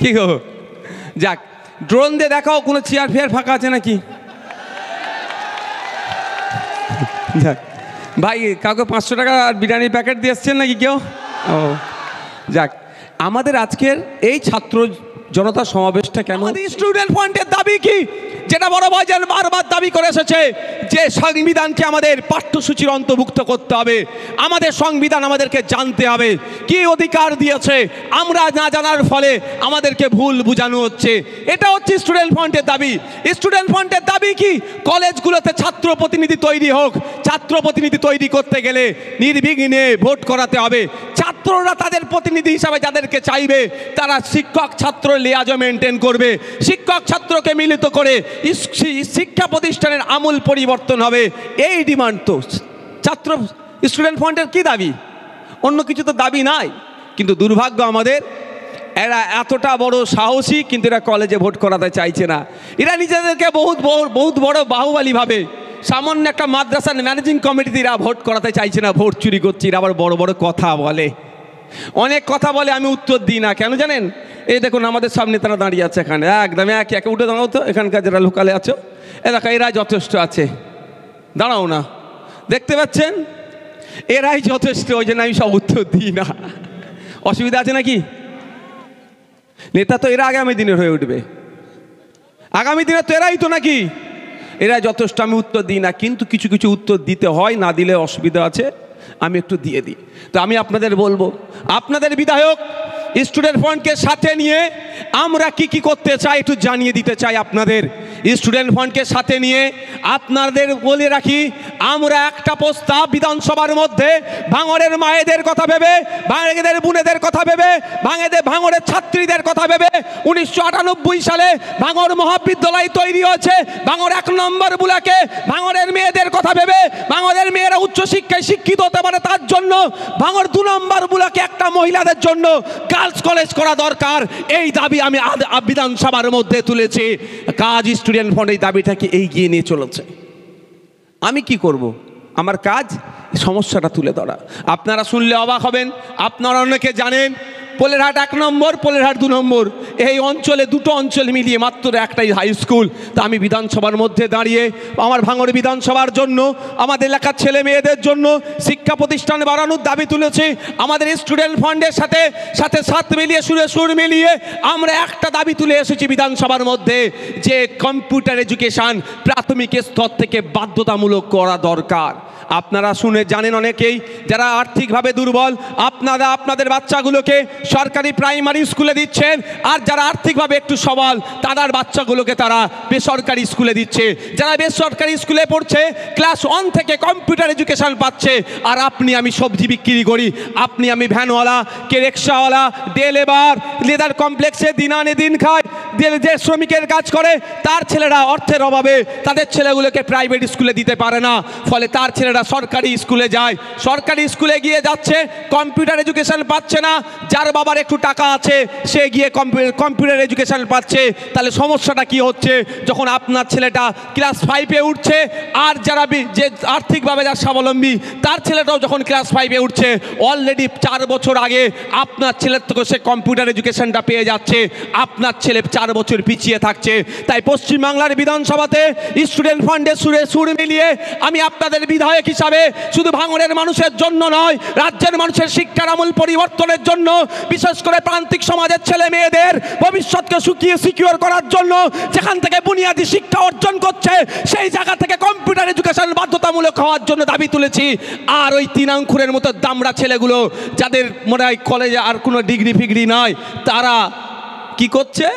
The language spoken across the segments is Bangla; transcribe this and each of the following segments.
কি গো, যাক ড্রোন দিয়ে দেখাও কোনো চেয়ার ফেয়ার ফাঁকা আছে নাকি। যাক ভাই, কাউকে 500 টাকা আর বিরিয়ানির প্যাকেট দিয়ে এসছেন নাকি কেউ? ও যাক, আমাদের আজকের এই ছাত্র জনতা সমাবেশটা কেন? স্টুডেন্ট ফ্রন্টের দাবি কি, যেটা বড় ভাইজান বারবার দাবি করে এসেছে, যে সংবিধানকে আমাদের পাঠ্যসূচির অন্তর্ভুক্ত করতে হবে, আমাদের সংবিধান আমাদেরকে জানতে হবে, কি অধিকার দিয়েছে আমরা না জানার ফলে আমাদেরকে ভুল বোঝানো হচ্ছে। এটা হচ্ছে স্টুডেন্ট ফ্রন্টের দাবি। স্টুডেন্ট ফ্রন্টের দাবি কি, কলেজগুলোতে ছাত্র প্রতিনিধি তৈরি হোক। ছাত্র প্রতিনিধি তৈরি করতে গেলে নির্বিঘ্নে ভোট করাতে হবে। ছাত্ররা তাদের প্রতিনিধি হিসাবে যাদেরকে চাইবে তারা শিক্ষক ছাত্র লিয়াজও মেনটেন করবে। শিক্ষক ছাত্রকে মিলিত করে শিক্ষা প্রতিষ্ঠানের আমূল পরিবর্তন হবে। এই ডিমান্ড তো ছাত্র স্টুডেন্ট ফ্রন্টের কি দাবি, অন্য কিছু তো দাবি নাই। কিন্তু দুর্ভাগ্য আমাদের, এরা এতটা বড় সাহসী কিন্তু এরা কলেজে ভোট করাতে চাইছে না। এরা নিজেদেরকে বহুত বড় বাহুবলী ভাবে। সামান্য একটা মাদ্রাসার ম্যানেজিং কমিটিতে এরা ভোট করাতে চাইছে না, ভোট চুরি করছে। এরা আবার বড় বড় কথা বলে, অনেক কথা বলে, আমি উত্তর দিই না। কেন জানেন? এই দেখুন আমাদের সামনে তারা দাঁড়িয়ে আছে এখানে, একদম একে উঠে দাঁড়াও তো, এখানকার যারা লোকালে আছো এলাকা, এরা যথেষ্ট আছে, দাঁড়াও না, দেখতে পাচ্ছেন এরাই যথেষ্ট। ওই জন্য আমি সব উত্তর দিই না। অসুবিধা আছে নাকি? নেতা তো এরা আগামী দিনের হয়ে উঠবে, আগামী দিনে তো এরাই তো নাকি, এরা যথেষ্ট। আমি উত্তর দিই না, কিন্তু কিছু কিছু উত্তর দিতে হয়, না দিলে অসুবিধা আছে, আমি একটু দিয়ে দিই। তো আমি আপনাদের বলবো, আপনাদের বিধায়ক স্টুডেন্ট ফ্রন্টকে সাথে নিয়ে আমরা কি করতে চাই একটু জানিয়ে দিতে চাই আপনাদের। স্টুডেন্ট ফ্রন্টকে সাথে নিয়ে আপনাদের বলে রাখি, আমরা একটা প্রস্তাব বিধানসভার মধ্যে ভাঙড়ের মায়েদের কথা ভেবে, ভাঙড়ের বোনেদের কথা ভেবে, ভাঙড়ের ছাত্রীদের কথা ভেবে 1998 সালে ভাঙড় মহাবিদ্যালয় তৈরি হয়েছে। ভাঙড় 1 নম্বর ব্লকে ভাঙড়ের মেয়েদের কথা ভেবে, ভাঙড়ের মেয়েরা উচ্চশিক্ষায় শিক্ষিত হতে পারে তার জন্য ভাঙড় 2 নম্বর ব্লকে একটা মহিলাদের জন্য গার্লস কলেজ করা দরকার। এই দাবি আমি বিধানসভার মধ্যে তুলেছি। কাজ স্টুডেন্ট ফ্রন্ট এই দাবিটাকে এগিয়ে নিয়ে চলেছে। আমি কি করব? আমার কাজ সমস্যাটা তুলে ধরা। আপনারা শুনলে অবাক হবেন, আপনারা অনেকে জানেন পোলেরহাট 1 নম্বর, পোলেরহাট 2 নম্বর, এই অঞ্চলে দুটো অঞ্চল মিলিয়ে মাত্র একটাই হাই স্কুল। তা আমি বিধানসভার মধ্যে দাঁড়িয়ে আমার ভাঙড় বিধানসভার জন্য, আমাদের এলাকার ছেলে মেয়েদের জন্য শিক্ষা প্রতিষ্ঠান বাড়ানোর দাবি তুলেছি। আমাদের স্টুডেন্ট ফান্ডের সাথে সাথে মিলিয়ে সুর মিলিয়ে আমরা একটা দাবি তুলে এসেছি বিধানসভার মধ্যে, যে কম্পিউটার এডুকেশান প্রাথমিক স্তর থেকে বাধ্যতামূলক করা দরকার। আপনারা শুনে জানেন অনেকেই যারা আর্থিকভাবে দুর্বল, আপনারা আপনাদের বাচ্চাগুলোকে সরকারি প্রাইমারি স্কুলে দিচ্ছেন, আর যারা আর্থিকভাবে একটু সবল তাদের বাচ্চাগুলোকে তারা বেসরকারি স্কুলে দিচ্ছে। যারা বেসরকারি স্কুলে পড়ছে ক্লাস 1 থেকে কম্পিউটার এডুকেশান পাচ্ছে। আর আপনি আমি সবজি বিক্রি করি, আপনি আমি ভ্যানওয়ালা, কে রিক্সাওয়ালা, ডে লেবার, লেদার কমপ্লেক্সে দিন আনে দিন খায়, যে শ্রমিকের কাজ করে তার ছেলেরা অর্থের অভাবে তাদের ছেলেগুলোকে প্রাইভেট স্কুলে দিতে পারে না। ফলে তার ছেলেরা সরকারি স্কুলে যায়, সরকারি স্কুলে গিয়ে যাচ্ছে, কম্পিউটার এডুকেশান পাচ্ছে না। যার বাবার একটু টাকা আছে সে গিয়ে কম্পিউটার এডুকেশান পাচ্ছে। তাহলে সমস্যাটা কি হচ্ছে? যখন আপনার ছেলেটা ক্লাস 5-এ উঠছে, আর যারা যে আর্থিকভাবে যার স্বাবলম্বী তার ছেলেটাও যখন ক্লাস 5-এ উঠছে, অলরেডি 4 বছর আগে আপনার ছেলের থেকে সে কম্পিউটার এডুকেশানটা পেয়ে যাচ্ছে, আপনার ছেলে 4 বছর পিছিয়ে থাকছে। তাই পশ্চিমবাংলার বিধানসভাতে স্টুডেন্ট ফান্ডের সুর মিলিয়ে আমি আপনাদের বিধায়ক হিসাবে শুধু ভাঙড়ের মানুষের জন্য নয়, রাজ্যের মানুষের শিক্ষার আমূল পরিবর্তনের জন্য, বিশেষ করে প্রান্তিক সমাজের ছেলে মেয়েদের ভবিষ্যৎকে সিকিউর করার জন্য, যেখান থেকে বুনিয়াদী শিক্ষা অর্জন করছে সেই জায়গা থেকে কম্পিউটার এডুকেশন বাধ্যতামূলক হওয়ার জন্য দাবি তুলেছি। আর ওই 3 আঙ্কুরের মতো দামড়া ছেলেগুলো যাদের মনে হয় কলেজে আর কোনো ডিগ্রি ফিগ্রি নয়, তারা কি করছে?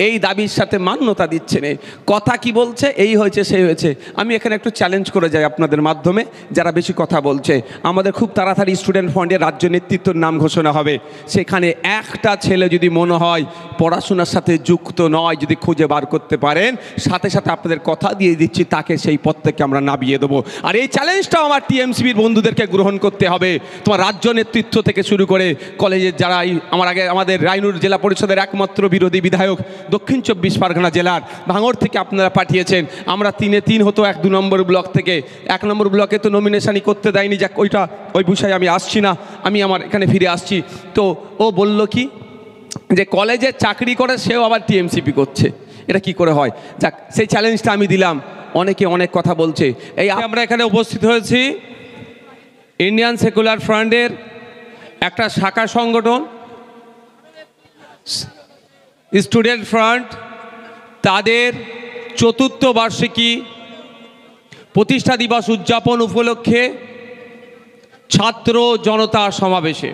এই দাবির সাথে মান্যতা দিচ্ছে না। কথা কি বলছে? এই হয়েছে সেই হয়েছে। আমি এখানে একটু চ্যালেঞ্জ করে যাই আপনাদের মাধ্যমে, যারা বেশি কথা বলছে। আমাদের খুব তাড়াতাড়ি স্টুডেন্ট ফান্ডের রাজ্য নেতৃত্বের নাম ঘোষণা হবে। সেখানে একটা ছেলে যদি মনে হয় পড়াশোনার সাথে যুক্ত নয়, যদি খুঁজে বার করতে পারেন, সাথে সাথে আপনাদের কথা দিয়ে দিচ্ছি তাকে সেই পদ থেকে আমরা নামিয়ে দেবো। আর এই চ্যালেঞ্জটাও আমার টিএমসিবির বন্ধুদেরকে গ্রহণ করতে হবে। তোমার রাজ্য নেতৃত্ব থেকে শুরু করে কলেজের যারা আমাদের রায়নুর জেলা পরিষদের একমাত্র বিরোধী বিধায়ক দক্ষিণ 24 পরগনা জেলার ভাঙড় থেকে আপনারা পাঠিয়েছেন। আমরা 3-এ 3 হতো 1-2 নম্বর ব্লক থেকে। 1 নম্বর ব্লকে তো নমিনেশনই করতে দেয়নি, যাক ওই বিষয়ে আমি আসছি না, আমি আমার এখানে ফিরে আসছি। তো ও বলল কি, যে কলেজে চাকরি করে সেও আবার টিএমসিপি করছে, এটা কি করে হয়? যাক, সেই চ্যালেঞ্জটা আমি দিলাম। অনেকে অনেক কথা বলছে। এই আমরা এখানে উপস্থিত হয়েছি ইন্ডিয়ান সেকুলার ফ্রন্টের একটা শাখা সংগঠন স্টুডেন্ট ফ্রন্ট, তাদের ৪র্থ বার্ষিকী প্রতিষ্ঠা দিবস উদযাপন উপলক্ষে ছাত্র জনতা সমাবেশে,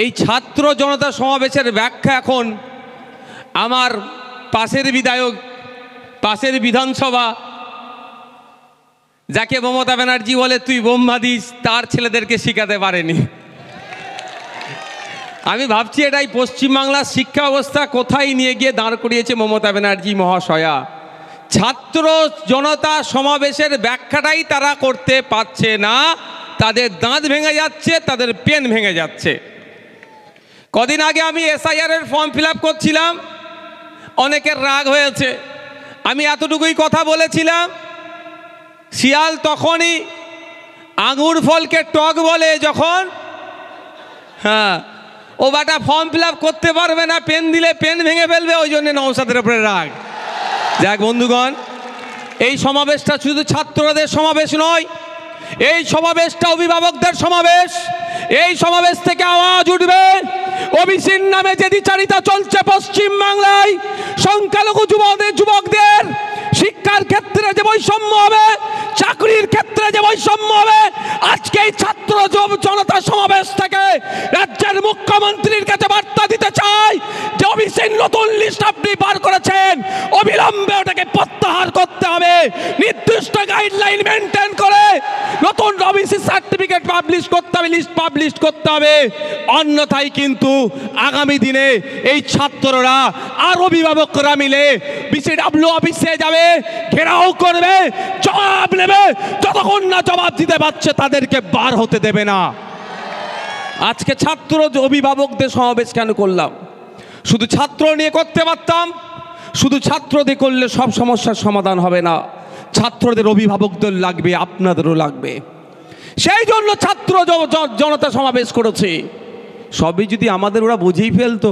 এই ছাত্র জনতা সমাবেশের ব্যাখ্যা এখন আমার পাশের বিধায়ক, পাশের বিধানসভা, যাকে মমতা ব্যানার্জি বলে তুই বোম্বা দিস, তার ছেলেদেরকে শিখাতে পারেনি। আমি ভাবছি এটাই পশ্চিমবাংলার শিক্ষা ব্যবস্থা কোথায় নিয়ে গিয়ে দাঁড় করিয়েছে মমতা ব্যানার্জি মহাশয়া। ছাত্র জনতা সমাবেশের ব্যাখ্যাটাই তারা করতে পারছে না, তাদের দাঁত ভেঙে যাচ্ছে, তাদের পেন ভেঙে যাচ্ছে। কদিন আগে আমি এসআইআর ফর্ম ফিল আপ করছিলাম, অনেকের রাগ হয়েছে। আমি এতটুকুই কথা বলেছিলাম, শিয়াল তখনই আঙুর ফলকে টক বলে যখন, হ্যাঁ, ও বাটা ফর্ম ফিল আপ করতে পারবে না, পেন দিলে পেন ভেঙে ফেলবে, ওই জন্য নওশাদের উপরে রাগ। যাক বন্ধুগণ, এই সমাবেশটা শুধু ছাত্রদের সমাবেশ নয়, এই সমাবেশটা অভিভাবকদের সমাবেশ। এই সমাবেশ থেকে আওয়াজ উঠবে, ওবিসির নামে যে দ্বিচারিতা চলছে পশ্চিম বাংলায়, সংখ্যালঘু যুবকদের শিক্ষার ক্ষেত্রে যে বৈষম্য হবে, চাকরির ক্ষেত্রে যে বৈষম্য হবে, আজকে এই ছাত্র জনতা সমাবেশ থেকে রাজ্যের মুখ্যমন্ত্রীর কাছে বার্তা দিতে চাই যে ওবিসির নতুন লিস্ট আপনি বার করেছেন, অবিলম্বে ওটাকে প্রত্যাহার করতে হবে, নির্দিষ্ট গাইডলাইন মেনটেন করে নতুন ওবিসি সার্টিফিকেট পাবলিশ করতে হবে, লিস্ট পাবলিশ করতে হবে। অন্যথায় কিন্তু আগামী দিনে এই ছাত্ররা আর অভিভাবকরা মিলে বিসিডব্লিউ অফিসে যাবে, ঘেরাও করবে, জবাব নেবে, যতক্ষণ না জবাব দিতে পারছে তাদেরকে বার হতে দেবে না। আজকে ছাত্র অভিভাবকদের সমাবেশ কেন করলাম? শুধু ছাত্র নিয়ে করতে পারতাম, শুধু ছাত্রদের করলে সব সমস্যার সমাধান হবে না, ছাত্রদের অভিভাবকদের লাগবে, আপনাদেরও লাগবে। সেই জন্য ছাত্র জনতা সমাবেশ করেছে। সবই যদি আমাদের ওরা বুঝেই ফেলতো,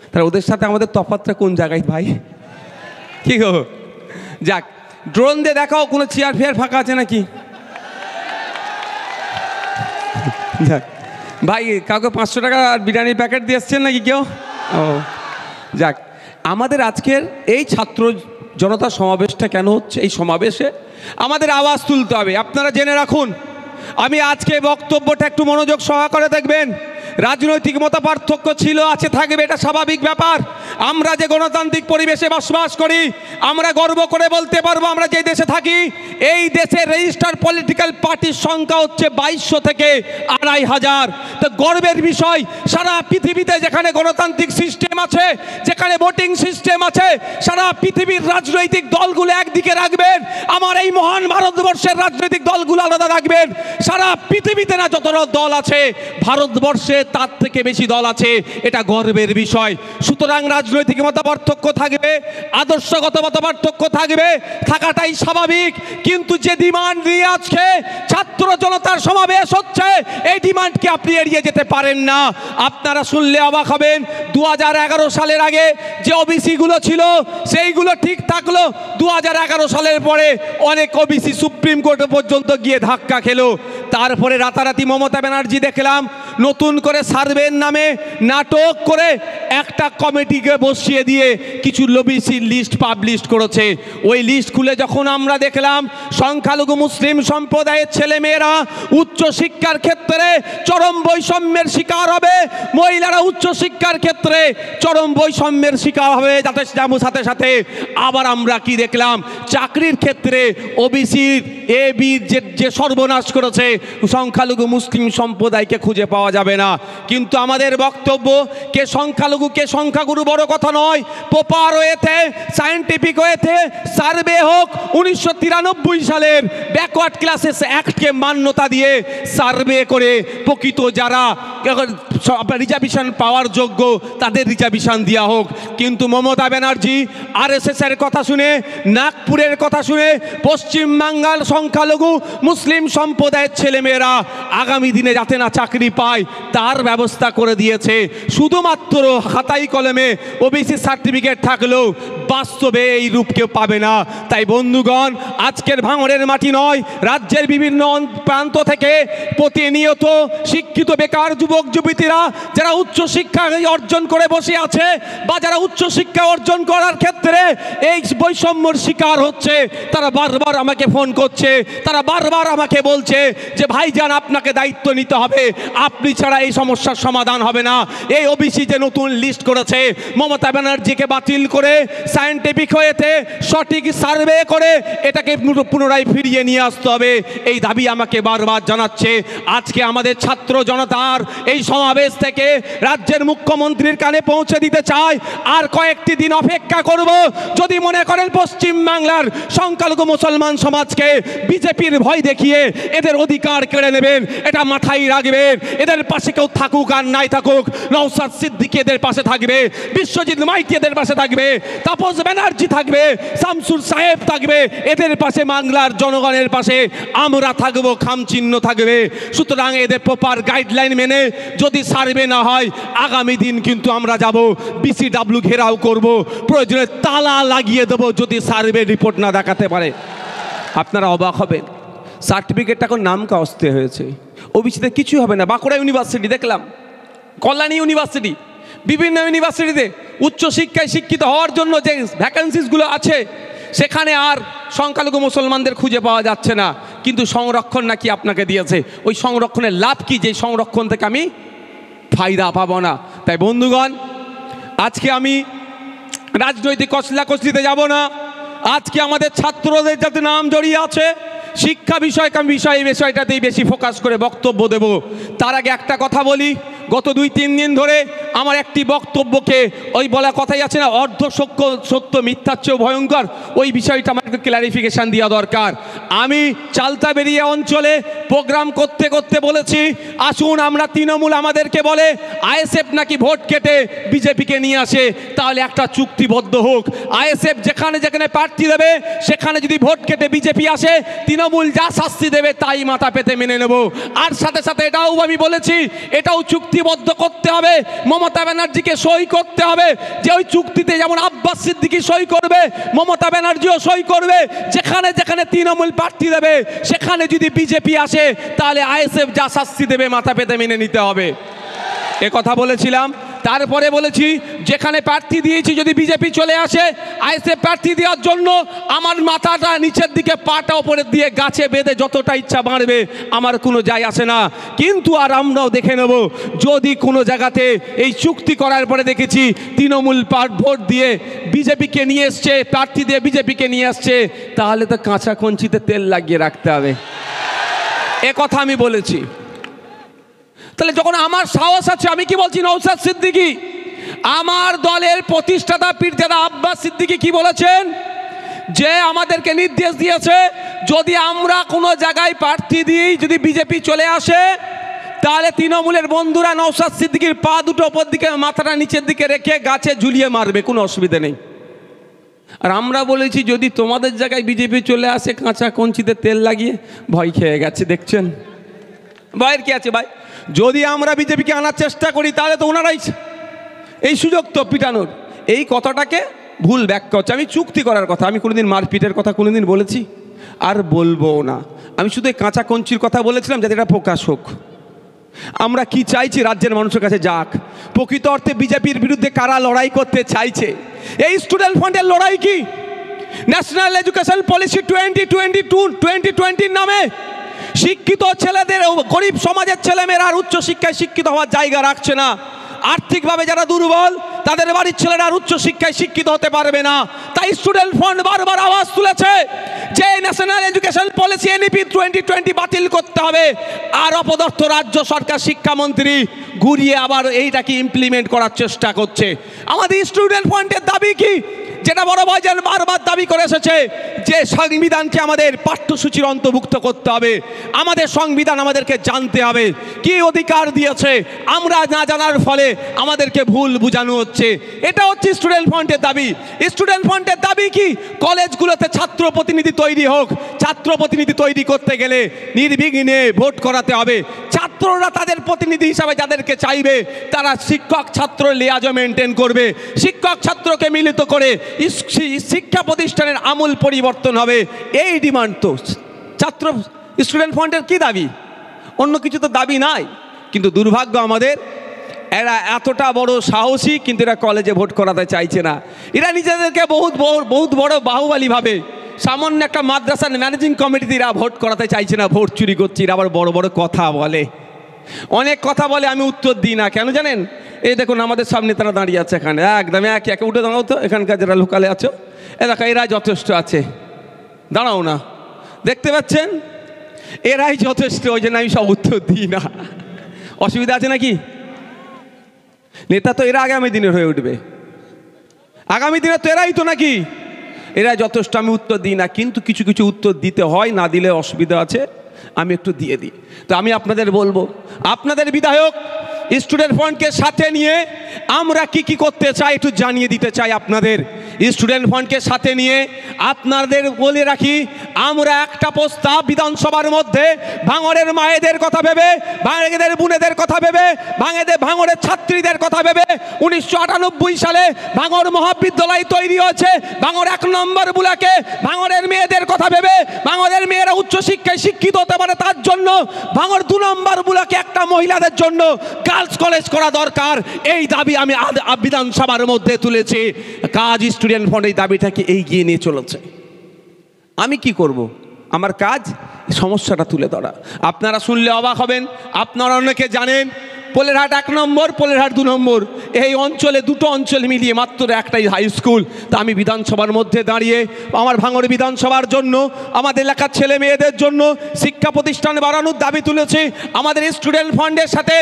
তাহলে ওদের সাথে আমাদের তফাৎটা কোন জায়গায় ভাই? কি গো? যাক, ড্রোন দিয়ে দেখাও কোনো চেয়ার ফেয়ার ফাঁকা আছে নাকি? যাক ভাই, কাউকে 500 টাকা আর বিরিয়ানির প্যাকেট দিয়ে এসছেন নাকি কেউ? ও যাক, আমাদের আজকের এই ছাত্র জনতা সমাবেশটা কেন হচ্ছে? এই সমাবেশে আমাদের আওয়াজ তুলতে হবে। আপনারা জেনে রাখুন, আমি আজকে বক্তব্যটা একটু মনোযোগ সহকারে দেখবেন। রাজনৈতিক মতপার্থক্য ছিল, আছে, থাকবে, এটা স্বাভাবিক ব্যাপার। আমরা যে গণতান্ত্রিক পরিবেশে বসবাস করি, আমরা গর্ব করে বলতে পারবো আমরা যে দেশে থাকি, এই দেশে রেজিস্টার পলিটিক্যাল পার্টির সংখ্যা হচ্ছে 2200 থেকে 2500। তো গর্বের বিষয়, সারা পৃথিবীতে যেখানে গণতান্ত্রিক সিস্টেম আছে, যেখানে ভোটিং সিস্টেম আছে, সারা পৃথিবীর রাজনৈতিক দলগুলো একদিকে রাখবেন, আমার এই মহান ভারতবর্ষের রাজনৈতিক দলগুলো আলাদা রাখবেন। সারা পৃথিবীতে না যত দল আছে, ভারতবর্ষে তার থেকে বেশি দল আছে, এটা গর্বের বিষয়। সুতরাং রাজনৈতিক মতপার্থক্য থাকবে, আদর্শগত মতপার্থক্য থাকবে, থাকাটাই স্বাভাবিক। কিন্তু যে ডিমান্ড নিয়ে আজকে ছাত্র জনতার সমাবেশ হচ্ছে, এই ডিমান্ডকে আপনি এড়িয়ে যেতে পারেন না। আপনারা শুনলে অবাক হবেন, 2011 সালের আগে যে ওবিসি গুলো ছিল সেইগুলো ঠিক থাকলো, 2011 সালের পরে অনেক ওবিসি সুপ্রিম কোর্ট পর্যন্ত গিয়ে ধাক্কা খেলো। তারপরে রাতারাতি মমতা ব্যানার্জি দেখলাম নতুন করে সার্ভের নামে নাটক করে একটা কমিটিকে বসিয়ে দিয়ে কিছু ওবিসির লিস্ট পাবলিশ করেছে। ওই লিস্ট খুলে যখন আমরা দেখলাম সংখ্যালঘু মুসলিম সম্প্রদায়ের ছেলেমেয়েরা উচ্চ শিক্ষার ক্ষেত্রে চরম বৈষম্যের শিকার হবে, মহিলারা উচ্চ শিক্ষার ক্ষেত্রে চরম বৈষম্যের শিকার হবে, যাতে সাথে সাথে আবার আমরা কি দেখলাম, চাকরির ক্ষেত্রে ওবিসির এ বি যে সর্বনাশ করেছে, সংখ্যালঘু মুসলিম সম্প্রদায়কে খুঁজে পাওয়া যাবে না। কিন্তু আমাদের বক্তব্য, কে সংখ্যালঘু কে সংখ্যাগুরু বড় কথা নয়, প্রপার ওয়েতে, সায়েন্টিফিক ওয়েতে সার্ভে হোক। 1993 সালের ব্যাকওয়ার্ড ক্লাসেস অ্যাক্টকে মান্যতা দিয়ে সার্ভে করে প্রকৃত যারা রিজার্ভেশন পাওয়ার যোগ্য তাদের রিজার্ভেশন দেওয়া হোক। কিন্তু মমতা ব্যানার্জি আরএসএস এর কথা শুনে, নাগপুরের কথা শুনে পশ্চিম বাংলার সংখ্যালঘু মুসলিম সম্প্রদায়ের ছেলেমেয়েরা আগামী দিনে যাতে না চাকরি পায়, হয় তার ব্যবস্থা করে দিয়েছে। শুধুমাত্র খাতাই কলমে ওবিসি সার্টিফিকেট থাকলেও বাস্তবে এই রূপ কেউ পাবে না। তাই বন্ধুগণ, আজকের ভাঙড়ের মাটি নয়, রাজ্যের বিভিন্ন প্রান্ত থেকে প্রতিনিয়ত শিক্ষিত বেকার যুবক যুবতীরা যারা উচ্চশিক্ষা অর্জন করে বসে আছে বা যারা উচ্চশিক্ষা অর্জন করার ক্ষেত্রে এই বৈষম্যর শিকার হচ্ছে, তারা বারবার আমাকে ফোন করছে, তারা বারবার আমাকে বলছে যে ভাইজান আপনাকে দায়িত্ব নিতে হবে, আপনি ছাড়া এই সমস্যার সমাধান হবে না। এই ওবিসি যে নতুন লিস্ট করেছে মমতা ব্যানার্জিকে বাতিল করে সায়েন্টিফিক হয়েতে সঠিক সার্ভে করে এটাকে পুনরায় ফিরিয়ে নিয়ে আসতে হবে, এই দাবি আমাকে বারবার জানাচ্ছে। আজকে আমাদের ছাত্র জনতার এই সমাবেশ থেকে রাজ্যের মুখ্যমন্ত্রীর কানে পৌঁছে দিতে চাই, আর কয়েকটি দিন অপেক্ষা করব। যদি মনে করেন পশ্চিম বাংলার সংখ্যালঘু মুসলমান সমাজকে বিজেপির ভয় দেখিয়ে এদের অধিকার কেড়ে নেবেন, এটা মাথায় রাখবেন। এদের পাশে কেউ থাকুক আর নাই থাকুক, নওশাদ সিদ্দিকী এদের পাশে থাকবে, বিশ্বজিৎ মাইতি এদের পাশে থাকবে, তাপস ব্যানার্জি থাকবে, শামসুর সাহেব থাকবে, এদের পাশে বাংলার জনগণের পাশে আমরা থাকবো, খামচিহ্ন থাকবে। সুতরাং এদের প্রপার গাইডলাইন মেনে যদি সার্ভে না হয় আগামী দিন কিন্তু আমরা যাব বিসিডাব্লিউ ঘেরাও করব, প্রয়োজনে তালা লাগিয়ে দেবো যদি সার্ভে রিপোর্ট না দেখাতে পারে। আপনারা অবাক হবেন, সার্টিফিকেটটা এখন নাম কাস্তে হয়েছে, ওবিসিতে কিছু হবে না। বাঁকুড়া ইউনিভার্সিটি দেখলাম, কল্যাণী ইউনিভার্সিটি, বিভিন্ন ইউনিভার্সিটিতে উচ্চশিক্ষায় শিক্ষিত হওয়ার জন্য যে ভ্যাকেন্সিসগুলো আছে সেখানে আর সংখ্যালঘু মুসলমানদের খুঁজে পাওয়া যাচ্ছে না, কিন্তু সংরক্ষণ নাকি আপনাকে দিয়েছে। ওই সংরক্ষণের লাভ কি যে সংরক্ষণ থেকে আমি ফায়দা পাবো না? তাই বন্ধুগণ, আজকে আমি রাজনৈতিক কসলাকসলিতে যাব না। আজকে আমাদের ছাত্রদের যাতে নাম জড়িয়ে আছে শিক্ষা বিষয়টাতেই বেশি ফোকাস করে বক্তব্য দেব। তার আগে একটা কথা বলি, গত 2-3 দিন ধরে আমার একটি বক্তব্যকে ওই বলা কথাই আছে না, অর্ধ সত্য মিথ্যার চেয়েও ভয়ঙ্কর, ওই বিষয়টা আমাকে ক্লারিফিকেশান দেওয়া দরকার। আমি চালতাবেরিয়া অঞ্চলে প্রোগ্রাম করতে করতে বলেছি, আসুন আমরা তৃণমূল আমাদেরকে বলে আইএসএফ নাকি ভোট কেটে বিজেপিকে নিয়ে আসে, তাহলে একটা চুক্তিবদ্ধ হোক। আইএসএফ যেখানে যেখানে প্রার্থী দেবে সেখানে যদি ভোট কেটে বিজেপি আসে, তৃণমূল যা শাস্তি দেবে তাই মাথা পেতে মেনে নেব। আর সাথে সাথে এটাও আমি বলেছি, এটাও চুক্তিবদ্ধ করতে হবে, মমতা ব্যানার্জিকে সই করতে হবে, যে ওই চুক্তিতে যেমন আব্বাস সিদ্দিকী সই করবে, মমতা ব্যানার্জিও সই করবে। যেখানে যেখানে তৃণমূল প্রার্থী দেবে সেখানে যদি বিজেপি আসে তাহলে আইএসএফ যা শাস্তি দেবে মাথা পেতে মেনে নিতে হবে, এ কথা বলেছিলাম। তারপরে বলেছি, যেখানে প্রার্থী দিয়েছি যদি বিজেপি চলে আসে, আইএসএফ প্রার্থী দেওয়ার জন্য আমার মাথাটা নিচের দিকে, পাটা ওপরের দিয়ে গাছে বেঁধে যতটা ইচ্ছা বাড়বে, আমার কোনো যায় আসে না। কিন্তু আর আমরাও দেখে নেব, যদি কোনো জায়গাতে এই চুক্তি করার পরে দেখেছি তৃণমূল ভোট দিয়ে বিজেপিকে নিয়ে এসছে, প্রার্থী দিয়ে বিজেপিকে নিয়ে আসছে, তাহলে তো কাঁচা কঞ্চিতে তেল লাগিয়ে রাখতে হবে, এ কথা আমি বলেছি। তাহলে যখন আমার সাহস আছে, আমি কি বলছি, নওশাদ সিদ্দিকী আমার দলের প্রতিষ্ঠাতা পীরজাদা আব্বাস সিদ্দিকী কি বলেছেন, যে আমাদেরকে নির্দেশ দিয়েছে যদি আমরা কোনো জায়গায় প্রার্থী দিই, যদি বিজেপি চলে আসে, তাহলে তৃণমূলের বন্ধুরা নওশাদ সিদ্দিকীর পা দুটো ওপর দিকে, মাথাটা নিচের দিকে রেখে গাছে ঝুলিয়ে মারবে, কোনো অসুবিধা নেই। আর আমরা বলেছি যদি তোমাদের জায়গায় বিজেপি চলে আসে, কাঁচা কঞ্চিতে তেল লাগিয়ে ভয় খেয়ে গেছে। দেখছেন ভয়ের কি আছে ভাই? যদি আমরা বিজেপিকে আনার চেষ্টা করি তাহলে তো ওনারাই এই সুযোগ তো পিটানোর, এই কথাটাকে ভুল ব্যাখ্যা হচ্ছে। আমি চুক্তি করার কথা, আমি কোনোদিন মারপিটের কথা কোনোদিন বলেছি আর বলবো না। আমি শুধু এই কাঁচা কঞ্চির কথা বলেছিলাম যাতে এটা প্রকাশ হোক। আমরা কি চাইছি, রাজ্যের মানুষের কাছে যাক প্রকৃত অর্থে বিজেপির বিরুদ্ধে কারা লড়াই করতে চাইছে। এই স্টুডেন্ট ফান্ডের লড়াই কি, ন্যাশনাল এডুকেশন পলিসি 2022-2020 নামে শিক্ষিত ছেলেদের, গরিব সমাজের ছেলেমেয়েরা আর উচ্চশিক্ষায় শিক্ষিত হওয়ার জায়গা রাখছে না। আর্থিকভাবে যারা দুর্বল তাদের বাড়ির ছেলেরা আর উচ্চশিক্ষায় শিক্ষিত হতে পারবে না। তাই স্টুডেন্ট ফান্ড বারবার আওয়াজ তুলেছে যে ন্যাশনাল এডুকেশন পলিসি এনইপি 2020 বাতিল করতে হবে। আর অপদস্থ রাজ্য সরকার শিক্ষামন্ত্রী ঘুরিয়ে আবার এইটাকে ইমপ্লিমেন্ট করার চেষ্টা করছে। আমাদের স্টুডেন্ট ফান্ডের দাবি কি, যেটা বড় ভাইজান বারবার দাবি করে এসেছে যে সংবিধানকে আমাদের পাঠ্যসূচির অন্তর্ভুক্ত করতে হবে। আমাদের সংবিধান আমাদেরকে জানতে হবে কি অধিকার দিয়েছে, আমরা না জানার ফলে আমাদেরকে ভুল বোঝানো হচ্ছে। এটা হচ্ছে স্টুডেন্ট ফ্রন্টের দাবি। স্টুডেন্ট ফ্রন্টের দাবি কি? কলেজগুলোতে ছাত্র প্রতিনিধি তৈরি হোক। ছাত্র প্রতিনিধি তৈরি করতে গেলে নির্বিঘ্নে ভোট করাতে হবে। ছাত্ররা তাদের প্রতিনিধি হিসাবে যাদেরকে চাইবে তারা শিক্ষক ছাত্র লিয়াজও মেনটেন করবে। শিক্ষক ছাত্রকে মিলিত করে শিক্ষা প্রতিষ্ঠানের আমূল পরিবর্তন হবে। এই ডিমান্ড তো ছাত্র স্টুডেন্ট ফ্রন্টের কি দাবি, অন্য কিছু তো দাবি নাই। কিন্তু দুর্ভাগ্য আমাদের, এরা এতটা বড় সাহসী কিন্তু এরা কলেজে ভোট করাতে চাইছে না। এরা নিজেদেরকে বহুত বড় বাহুবলী ভাবে। সামান্য একটা মাদ্রাসার ম্যানেজিং কমিটিতে এরা ভোট করাতে চাইছে না, ভোট চুরি করছে। এরা আবার বড় বড় কথা বলে, অনেক কথা বলে, আমি উত্তর দিই না। কেন জানেন? এই দেখুন আমাদের সামনে তারা দাঁড়িয়ে আছে এখানে, একদম একে একে উঠে দাঁড়াও তো। এখানকার যারা লোকালে আছো দেখো, এরা যথেষ্ট আছে, দাঁড়াও না, দেখতে পাচ্ছেন এরাই যথেষ্ট। ওই জন্য আমি সব উত্তর দিই না। অসুবিধা আছে নাকি? নেতা তো এরা আগামী দিনের হয়ে উঠবে, আগামী দিনে তো এরাই তো নাকি, এরা যথেষ্ট। আমি উত্তর দিই না, কিন্তু কিছু কিছু উত্তর দিতে হয়, না দিলে অসুবিধা আছে, আমি একটু দিয়ে দিই। তো আমি আপনাদের বলবো, আপনাদের বিধায়ক স্টুডেন্ট ফ্রন্টকে সাথে নিয়ে আমরা কি কি করতে চাই একটু জানিয়ে দিতে চাই আপনাদের। স্টুডেন্ট ফ্রন্টকে সাথে নিয়ে আপনাদের বলে রাখি, আমরা একটা প্রস্তাব বিধানসভার মধ্যে ভাঙড়ের মায়েদের কথা ভেবে, ভাঙড়ের বোনেদের কথা ভেবে, ভাঙড়ের ছাত্রীদের কথা ভেবে 1998 সালে ভাঙড় মহাবিদ্যালয় তৈরি হয়েছে। ভাঙড় 1 নম্বর ব্লকে ভাঙড়ের মেয়েদের কথা ভেবে, ভাঙড়ের মেয়েরা উচ্চশিক্ষায় শিক্ষিত হতে পারে তার জন্য ভাঙড় 2 নম্বর ব্লকে একটা মহিলাদের জন্য গার্লস কলেজ করা দরকার। এই দাবি আমি বিধানসভার মধ্যে তুলেছি। কাজ স্টুডেন্ট ফ্রন্ট এই দাবিটাকে এগিয়ে নিয়ে চলেছে। আমি কি করব? আমার কাজ সমস্যাটা তুলে ধরা। আপনারা শুনলে অবাক হবেন, আপনারা অনেকে জানেন পোলেরহাট 1 নম্বর, পোলেরহাট 2 নম্বর, এই অঞ্চলে দুটো অঞ্চল মিলিয়ে মাত্র একটাই হাই স্কুল। তা আমি বিধানসভার মধ্যে দাঁড়িয়ে আমার ভাঙড় বিধানসভার জন্য, আমাদের এলাকার ছেলে মেয়েদের জন্য শিক্ষা প্রতিষ্ঠান বাড়ানোর দাবি তুলেছি। আমাদের স্টুডেন্ট ফান্ডের সাথে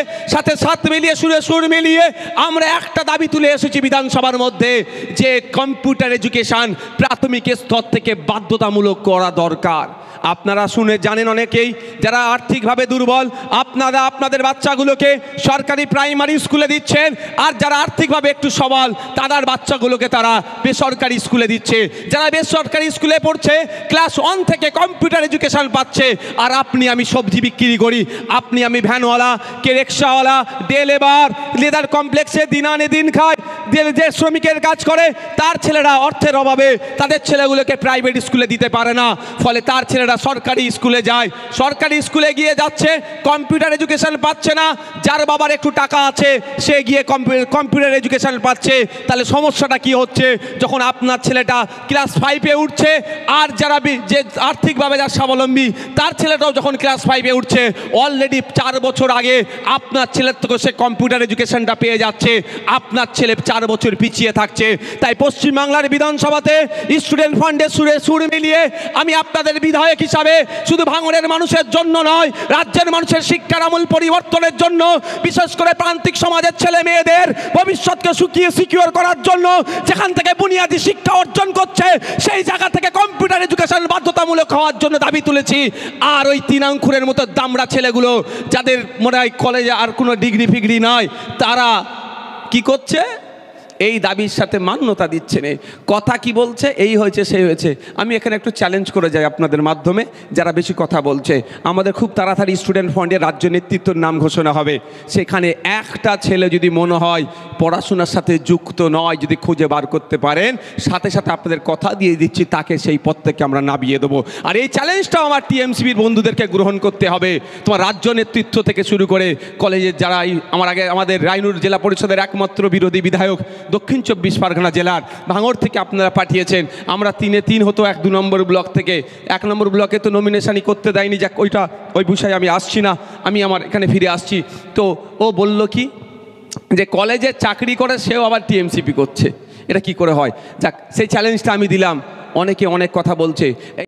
সাথে মিলিয়ে সুর মিলিয়ে আমরা একটা দাবি তুলে এসেছি বিধানসভার মধ্যে, যে কম্পিউটার এডুকেশান প্রাথমিক স্তর থেকে বাধ্যতামূলক করা দরকার। আপনারা শুনে জানেন অনেকেই যারা আর্থিকভাবে দুর্বল, আপনারা আপনাদের বাচ্চাগুলোকে সরকারি প্রাইমারি স্কুলে দিচ্ছেন, আর যারা আর্থিকভাবে একটু সবল তাদের বাচ্চাগুলোকে তারা বেসরকারি স্কুলে দিচ্ছে। যারা বেসরকারি স্কুলে পড়ছে ক্লাস 1 থেকে কম্পিউটার এডুকেশন পাচ্ছে, আর আপনি আমি সবজি বিক্রি করি, আপনি আমি ভ্যানওয়ালা, কে রিক্সাওয়ালা, ডে লেবার, লেদার কমপ্লেক্সে দিন আনে দিন খায়, যে শ্রমিকের কাজ করে তার ছেলেরা অর্থের অভাবে তাদের ছেলেগুলোকে প্রাইভেট স্কুলে দিতে পারে না, ফলে তার ছেলেরা সরকারি স্কুলে যায়। সরকারি স্কুলে গিয়ে যাচ্ছে, কম্পিউটার এডুকেশন পাচ্ছে না। যার বাবার একটু টাকা আছে সে গিয়ে কম্পিউটার এডুকেশন পাচ্ছে। তাহলে সমস্যাটা কি হচ্ছে? যখন আপনার ছেলেটা ক্লাস 5-এ উঠছে, আর যারা যে আর্থিকভাবে যার স্বাবলম্বী তার ছেলেটাও যখন ক্লাস 5-এ উঠছে, অলরেডি 4 বছর আগে আপনার ছেলের থেকে সে কম্পিউটার এডুকেশনটা পেয়ে যাচ্ছে, আপনার ছেলে 4 বছর পিছিয়ে থাকছে। তাই পশ্চিমবাংলার বিধানসভাতে স্টুডেন্ট ফান্ডের সুর মিলিয়ে আমি আপনাদের বিধায়ক হিসাবে শুধু ভাঙড়ের মানুষের জন্য নয়, রাজ্যের মানুষের শিক্ষার আমূল পরিবর্তনের জন্য, বিশেষ করে প্রান্তিক সমাজের ছেলে মেয়েদের ভবিষ্যৎকে সিকিউর করার জন্য, যেখান থেকে বুনিয়াদী শিক্ষা অর্জন করছে সেই জায়গা থেকে কম্পিউটার এডুকেশন বাধ্যতামূলক হওয়ার জন্য দাবি তুলেছি। আর ওই 3 আঙ্কুরের মতো দামড়া ছেলেগুলো যাদের মনে হয় কলেজে আর কোনো ডিগ্রি ফিগ্রি নাই, তারা কি করছে? এই দাবির সাথে মান্যতা দিচ্ছে না। কথা কি বলছে? এই হয়েছে সেই হয়েছে। আমি এখানে একটু চ্যালেঞ্জ করে যাই আপনাদের মাধ্যমে, যারা বেশি কথা বলছে। আমাদের খুব তাড়াতাড়ি স্টুডেন্ট ফান্ডের রাজ্য নেতৃত্বের নাম ঘোষণা হবে। সেখানে একটা ছেলে যদি মনে হয় পড়াশোনার সাথে যুক্ত নয়, যদি খুঁজে বার করতে পারেন, সাথে সাথে আপনাদের কথা দিয়ে দিচ্ছি তাকে সেই পদ থেকে আমরা নামিয়ে দেবো। আর এই চ্যালেঞ্জটাও আমার টিএমসিবির বন্ধুদেরকে গ্রহণ করতে হবে। তোমার রাজ্য নেতৃত্ব থেকে শুরু করে কলেজের যারা, আমাদের রায়নুর জেলা পরিষদের একমাত্র বিরোধী বিধায়ক দক্ষিণ 24 পরগনা জেলার ভাঙড় থেকে আপনারা পাঠিয়েছেন। আমরা 3-এ 3 হতো 1-2 নম্বর ব্লক থেকে। 1 নম্বর ব্লকে তো নমিনেশনই করতে দেয়নি, যাক ওই বিষয়ে আমি আসছি না, আমি আমার এখানে ফিরে আসছি। তো ও বলল কি যে কলেজে চাকরি করে সেও আবার টিএমসিপি করছে, এটা কি করে হয়? যাক, সেই চ্যালেঞ্জটা আমি দিলাম। অনেকে অনেক কথা বলছে।